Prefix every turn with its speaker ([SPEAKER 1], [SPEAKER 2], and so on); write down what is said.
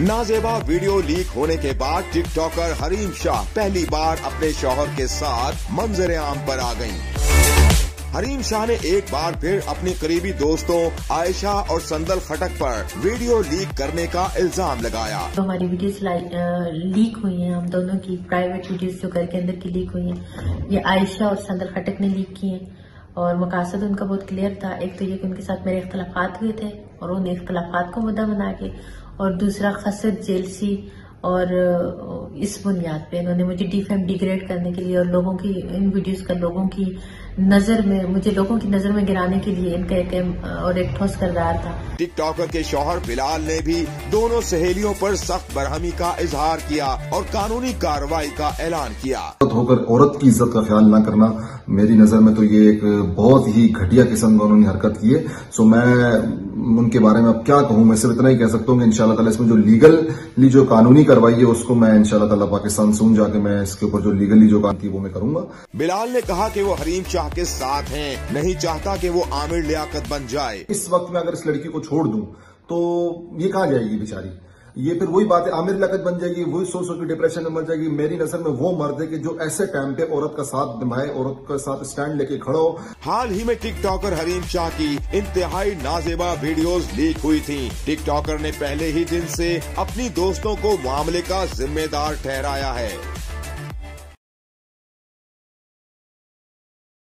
[SPEAKER 1] नाजेबा video leak होने के बाद टिकटॉकर हरीम शाह पहली बार अपने शौहर के साथ मंजर आम पर आ गईं। हरीम शाह ने एक बार फिर अपने करीबी दोस्तों आयशा और संदल खटक पर वीडियो लीक करने का इल्जाम लगाया।
[SPEAKER 2] तो हमारी वीडियोस लीक हुई हैं, हम दोनों की प्राइवेट वीडियोस जो घर के अंदर की लीक हुई हैं, ये आयशा और संदल खटक ने लीक की हैं और मकसद उनका बहुत क्लियर था। एक तो ये कि उनके साथ मेरे इख्तलाफात हुए थे और उन इख्तलाफात को मुद्दा बना के, और दूसरा खसरत जेलसी और इस बुनियाद पे इन्होंने मुझे डिग्रेड करने के लिए और लोगों की इन वीडियोस का लोगों की नजर में गिराने के लिए इनका एक ठोस किरदार था।
[SPEAKER 1] टिकटॉकर के शौहर बिलाल ने भी दोनों सहेलियों पर सख्त बरहमी का इजहार किया और कानूनी कार्रवाई का ऐलान किया।
[SPEAKER 3] होकर औरत की इज्जत का ख्याल न करना, मेरी नजर में तो ये एक बहुत ही घटिया किस्म का उन्होंने हरकत की है। सो मैं उनके बारे में अब क्या कहूं, मैं सिर्फ इतना ही कह सकता हूं कि इंशाल्लाह ताला इसमें जो लीगली जो कानूनी कार्रवाई है उसको मैं इंशाल्लाह ताला पाकिस्तान सुन जाके मैं इसके ऊपर जो लीगली जो काम की वो मैं करूंगा।
[SPEAKER 1] बिलाल ने कहा कि वो हरीम शाह के साथ हैं, नहीं चाहता कि वो आमिर लियाकत बन जाए।
[SPEAKER 3] इस वक्त में अगर इस लड़की को छोड़ दूं तो ये कहाँ जाएगी बेचारी, ये फिर वही बात है, आमिर लियाकत बन जाएगी, वही सोच के डिप्रेशन में मर जाएगी। मेरी नजर में वो मर्द है कि जो ऐसे टाइम पे औरत का साथ निभाए, औरत के साथ स्टैंड लेके खड़ा हो।
[SPEAKER 1] हाल ही में टिकटॉकर हरीम शाह की इंतहाई नाजेबा वीडियोस लीक हुई थी। टिकटॉकर ने पहले ही दिन से अपनी दोस्तों को मामले का जिम्मेदार ठहराया है।